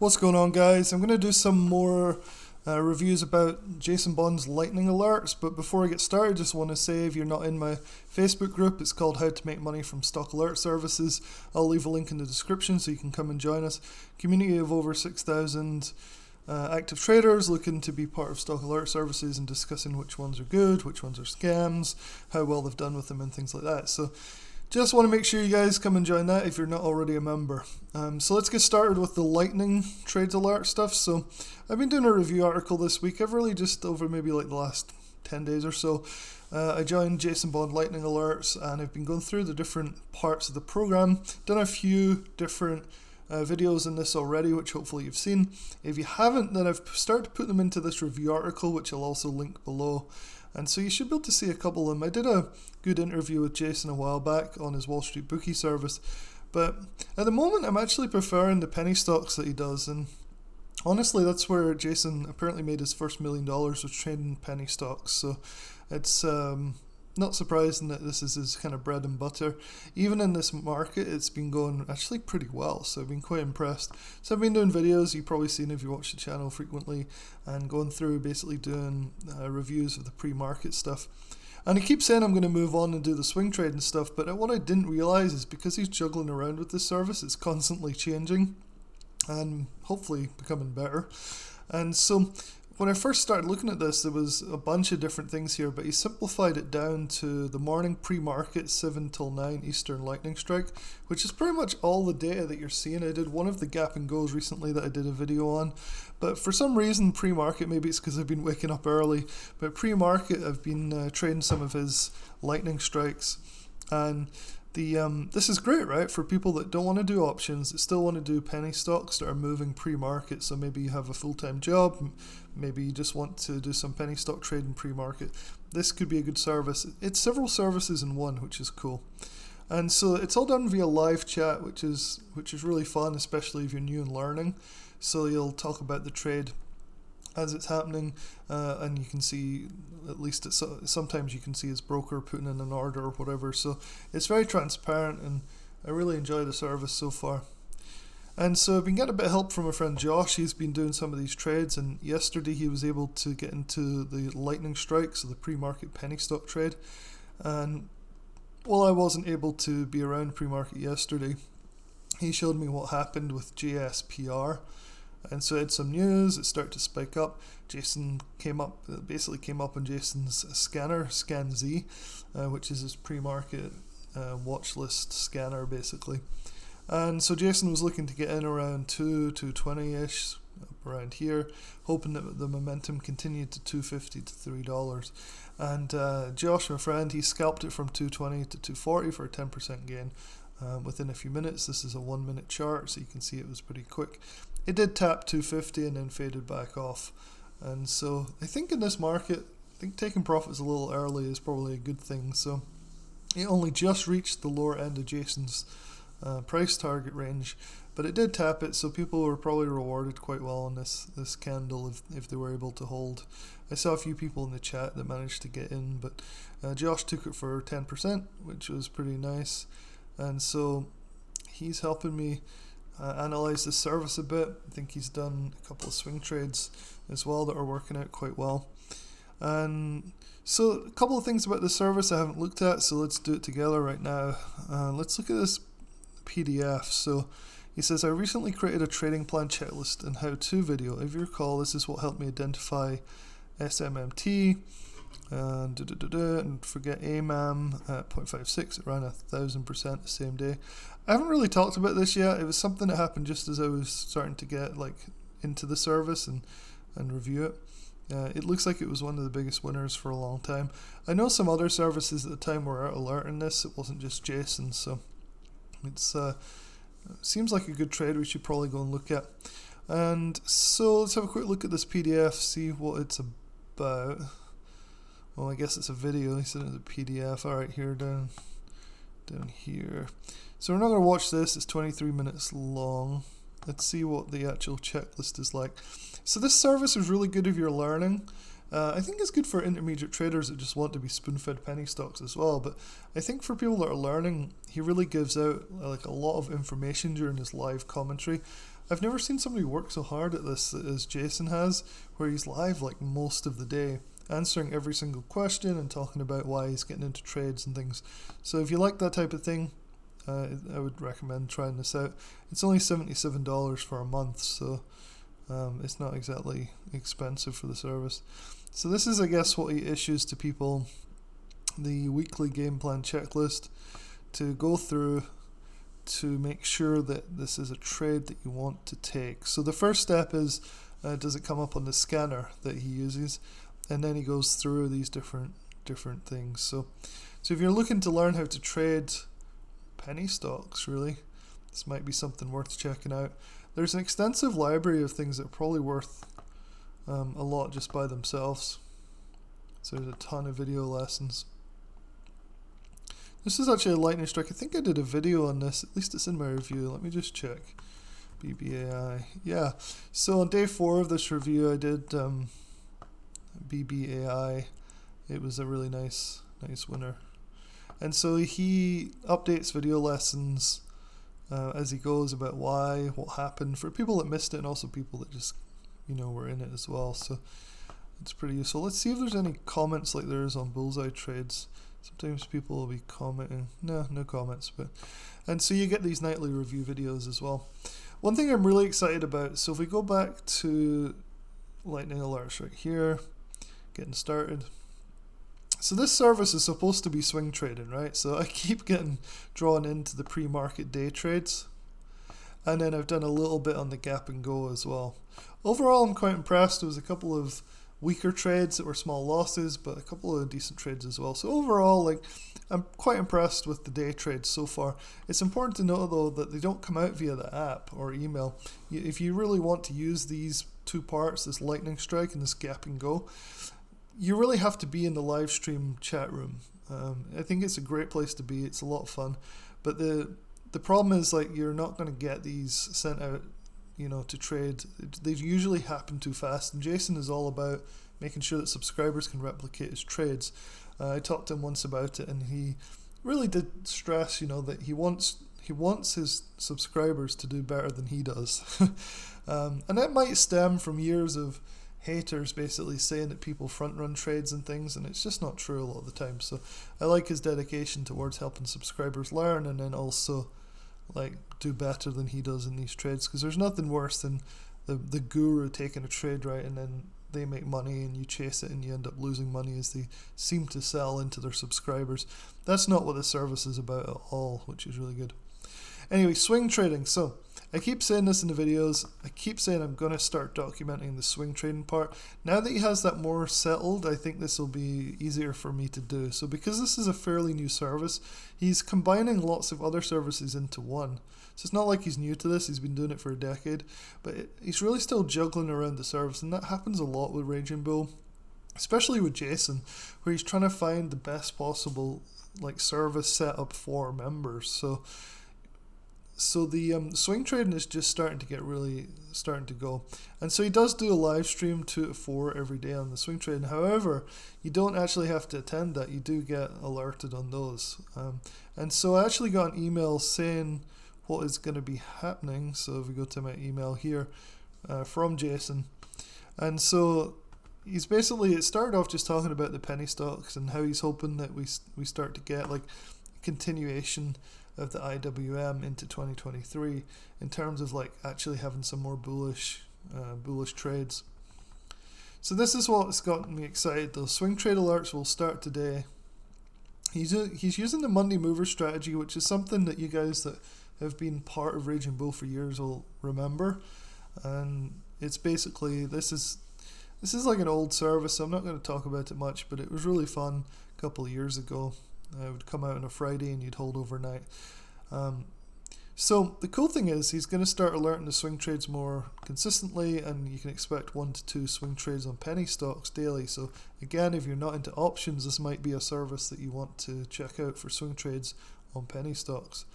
What's going on, guys? I'm going to do some more reviews about Jason Bond's lightning alerts, but before I get started, I just want to say if you're not in my Facebook group, it's called How to Make Money from Stock Alert Services. I'll leave a link in the description so you can come and join us. Community of over 6,000 active traders looking to be part of Stock Alert Services and discussing which ones are good, which ones are scams, how well they've done with them and things like that. So just want to make sure you guys come and join that if you're not already a member. So let's get started with the lightning trades alert stuff. So I've been doing a review article this week. I've really just over maybe like the last 10 days or so. I joined Jason Bond Lightning Alerts and I've been going through the different parts of the program. Done a few different videos in this already, which hopefully you've seen. If you haven't, then I've started to put them into this review article, which I'll also link below. And so you should be able to see a couple of them. I did a good interview with Jason a while back on his Wall Street Bookie service, but at the moment I'm actually preferring the penny stocks that he does, and honestly that's where Jason apparently made his first $1 million, was trading penny stocks. So it's not surprising that this is his kind of bread and butter. Even in this market, it's been going actually pretty well, so I've been quite impressed. So I've been doing videos, you've probably seen if you watch the channel frequently, and going through basically doing reviews of the pre-market stuff. And he keeps saying I'm going to move on and do the swing trade and stuff, but what I didn't realize is because he's juggling around with this service, it's constantly changing and hopefully becoming better. And so when I first started looking at this, there was a bunch of different things here, but he simplified it down to the morning pre-market 7 till 9 Eastern lightning strike, which is pretty much all the data that you're seeing. I did one of the gap and goes recently that I did a video on, but for some reason pre-market, maybe it's because I've been waking up early, but pre-market I've been trading some of his lightning strikes. And this is great, right, for people that don't want to do options, that still want to do penny stocks that are moving pre-market. So maybe you have a full-time job, maybe you just want to do some penny stock trading pre-market. This could be a good service. It's several services in one, which is cool. And so it's all done via live chat, which is really fun, especially if you're new and learning. So you'll talk about the trade as it's happening, and you can see, at least sometimes you can see his broker putting in an order or whatever. So it's very transparent, and I really enjoy the service so far. And so I've been getting a bit of help from my friend Josh. He's been doing some of these trades, and yesterday he was able to get into the lightning strike, so the pre-market penny stock trade. And while I wasn't able to be around pre-market yesterday, he showed me what happened with JSPR. And so it had some news, it started to spike up. Jason basically came up on Jason's scanner, ScanZ, which is his pre-market watch list scanner basically. And so Jason was looking to get in around 220-ish, around here, hoping that the momentum continued to $2.50 to $3. And Josh, my friend, he scalped it from 220 to 240 for a 10% gain within a few minutes. This is a 1 minute chart, so you can see it was pretty quick. It did tap 250 and then faded back off. And so I think in this market, I think taking profits a little early is probably a good thing. So it only just reached the lower end of Jason's price target range, but it did tap it, so people were probably rewarded quite well on this candle if they were able to hold. I saw a few people in the chat that managed to get in, but Josh took it for 10%, which was pretty nice. And so he's helping me analyze this service a bit. I think he's done a couple of swing trades as well that are working out quite well. And so a couple of things about the service I haven't looked at, so let's do it together right now. Let's look at this PDF. So he says, I recently created a trading plan checklist and how-to video. If you recall, this is what helped me identify SMMT and forget AMAM at 0.56. It ran 1,000% the same day. I haven't really talked about this yet. It was something that happened just as I was starting to get into the service and review it. It looks like it was one of the biggest winners for a long time. I know some other services at the time were out alerting this. It wasn't just Jason, so it's seems like a good trade we should probably go and look at. And so let's have a quick look at this PDF, see what it's about. Well, I guess it's a video. He said it's a PDF. Alright, here down here. So we're not going to watch this. It's 23 minutes long. Let's see what the actual checklist is like. So this service is really good if you're learning. I think it's good for intermediate traders that just want to be spoon-fed penny stocks as well. But I think for people that are learning, he really gives out like a lot of information during his live commentary. I've never seen somebody work so hard at this as Jason has, where he's live like most of the day, answering every single question and talking about why he's getting into trades and things. So if you like that type of thing, I would recommend trying this out. It's only $77 for a month, so it's not exactly expensive for the service. So this is, I guess, what he issues to people, the weekly game plan checklist to go through to make sure that this is a trade that you want to take. So the first step is, does it come up on the scanner that he uses? And then he goes through these different things. So if you're looking to learn how to trade penny stocks, really, this might be something worth checking out. There's an extensive library of things that are probably worth a lot just by themselves. So there's a ton of video lessons. This is actually a lightning strike. I think I did a video on this. At least it's in my review. Let me just check. BBAI. Yeah. So on day 4 of this review, I did BBAI. It was a really nice winner. And so he updates video lessons as he goes about why, what happened for people that missed it, and also people that just, were in it as well. So it's pretty useful. Let's see if there's any comments like there is on Bullseye Trades. Sometimes people will be commenting. No comments. And so you get these nightly review videos as well. One thing I'm really excited about, so if we go back to lightning alerts right here, getting started. So this service is supposed to be swing trading, right? So I keep getting drawn into the pre-market day trades. And then I've done a little bit on the gap and go as well. Overall, I'm quite impressed. There was a couple of weaker trades that were small losses, but a couple of decent trades as well. So overall, I'm quite impressed with the day trades so far. It's important to note though that they don't come out via the app or email. If you really want to use these two parts, this lightning strike and this gap and go, you really have to be in the live stream chat room. I think it's a great place to be. It's a lot of fun, but the problem is you're not going to get these sent out to trade. They usually happen too fast, and Jason is all about making sure that subscribers can replicate his trades. I talked to him once about it, and he really did stress, that he wants his subscribers to do better than he does. And that might stem from years of haters basically saying that people front run trades and things, and it's just not true a lot of the time. So I like his dedication towards helping subscribers learn, and then also do better than he does in these trades, because there's nothing worse than the guru taking a trade right and then they make money and you chase it and you end up losing money as they seem to sell into their subscribers. That's not what the service is about at all, which is really good. Anyway, swing trading. So I keep saying this in the videos. I keep saying I'm going to start documenting the swing trading part. Now that he has that more settled, I think this will be easier for me to do. So because this is a fairly new service, he's combining lots of other services into one. So it's not like he's new to this. He's been doing it for a decade. But he's really still juggling around the service. And that happens a lot with Raging Bull, especially with Jason, where he's trying to find the best possible service setup for members. So the swing trading is just starting to go. And so he does do a live stream 2 to 4 every day on the swing trading. However, you don't actually have to attend that. You do get alerted on those. And so I actually got an email saying what is going to be happening. So if we go to my email here from Jason. And so he's basically, it started off just talking about the penny stocks and how he's hoping that we start to get continuation of the IWM into 2023 in terms of actually having some more bullish trades. So this is what's gotten me excited. Those swing trade alerts will start today. He's using the Monday mover strategy, which is something that you guys that have been part of Raging Bull for years will remember. And it's basically, this is like an old service, so I'm not going to talk about it much, but it was really fun a couple of years ago. It would come out on a Friday and you'd hold overnight. So the cool thing is he's going to start alerting the swing trades more consistently, and you can expect 1 to 2 swing trades on penny stocks daily. So again, if you're not into options, this might be a service that you want to check out for swing trades on penny stocks.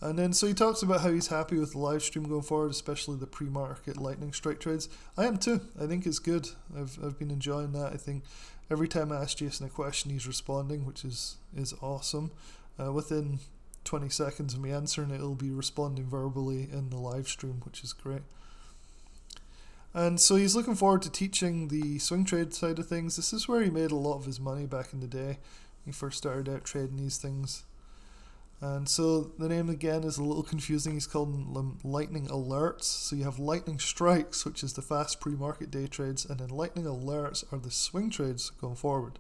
And then so he talks about how he's happy with the live stream going forward, especially the pre-market lightning strike trades. I am too. I think it's good. I've been enjoying that. I think every time I ask Jason a question, he's responding, which is awesome. Within 20 seconds of me answering it, it'll be responding verbally in the live stream, which is great. And so he's looking forward to teaching the swing trade side of things. This is where he made a lot of his money back in the day. He first started out trading these things. And so the name again is a little confusing. He's called them lightning alerts. So you have lightning strikes, which is the fast pre-market day trades, and then lightning alerts are the swing trades going forward.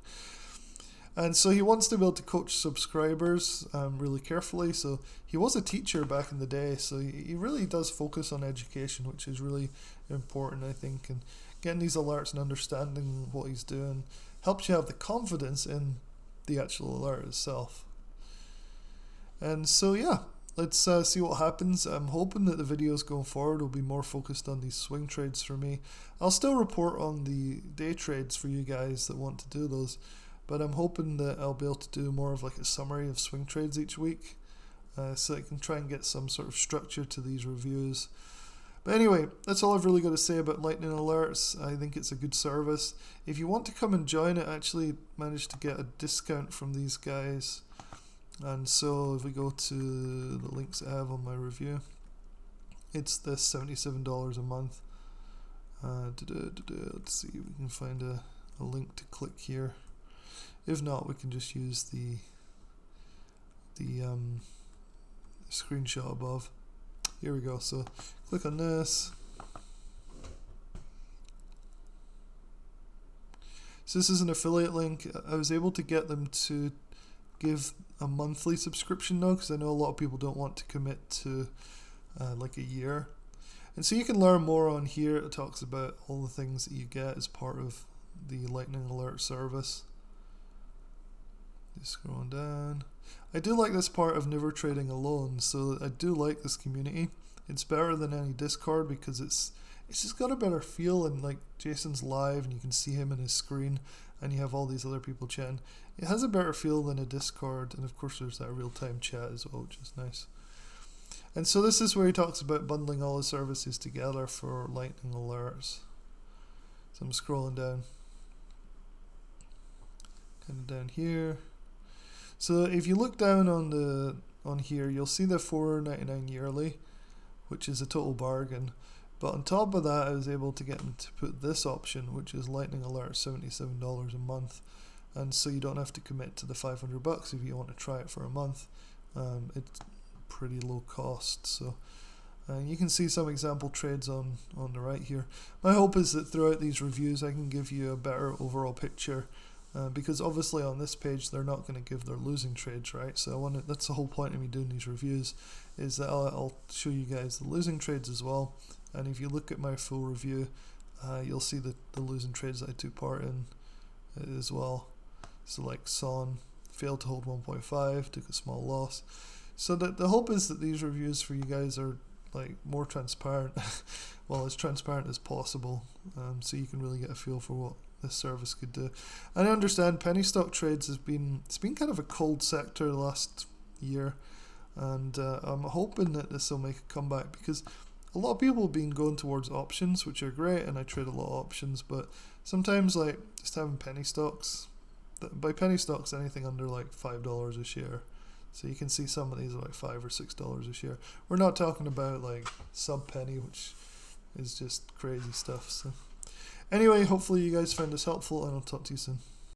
And so he wants to be able to coach subscribers really carefully. So he was a teacher back in the day, so he really does focus on education, which is really important, I think. And getting these alerts and understanding what he's doing helps you have the confidence in the actual alert itself. And so yeah, let's see what happens. I'm hoping that the videos going forward will be more focused on these swing trades for me. I'll still report on the day trades for you guys that want to do those, but I'm hoping that I'll be able to do more of like a summary of swing trades each week, so I can try and get some sort of structure to these reviews. But anyway, that's all I've really got to say about Lightning Alerts. I think it's a good service. If you want to come and join it, I actually managed to get a discount from these guys. And so if we go to the links I have on my review, it's this $77 a month. Let's see if we can find a link to click here. If not, we can just use the screenshot above. Here we go. So click on this. So this is an affiliate link. I was able to get them to give a monthly subscription now, because I know a lot of people don't want to commit to like a year. And so you can learn more on here. It talks about all the things that you get as part of the Lightning Alert service. Just scrolling down. I do like this part of never trading alone, so I do like this community. It's better than any Discord because it's just got a better feel, and like Jason's live and you can see him in his screen and you have all these other people chatting. It has a better feel than a Discord, and of course there's that real-time chat as well, which is nice. And so this is where he talks about bundling all his services together for Lightning Alerts. So I'm scrolling down, kind of down here. So if you look down on here, you'll see the $4.99 yearly, which is a total bargain. But on top of that, I was able to get them to put this option, which is Lightning Alert, $77 a month. And so you don't have to commit to the $500 if you want to try it for a month. It's pretty low cost. So you can see some example trades on the right here. My hope is that throughout these reviews I can give you a better overall picture, because obviously on this page they're not going to give their losing trades, right? So that's the whole point of me doing these reviews, is that I'll show you guys the losing trades as well. And if you look at my full review, you'll see the losing trades that I took part in as well. So like Son failed to hold 1.5, took a small loss. So the hope is that these reviews for you guys are like more transparent, well, as transparent as possible, so you can really get a feel for what this service could do. And I understand penny stock trades it's been kind of a cold sector the last year, and I'm hoping that this will make a comeback, because a lot of people have been going towards options, which are great, and I trade a lot of options, but sometimes like just having penny stocks, by penny stocks anything under like $5 a share. So you can see some of these are like $5 or $6 a share. We're not talking about like sub penny, which is just crazy stuff. So anyway, hopefully you guys found this helpful, and I'll talk to you soon.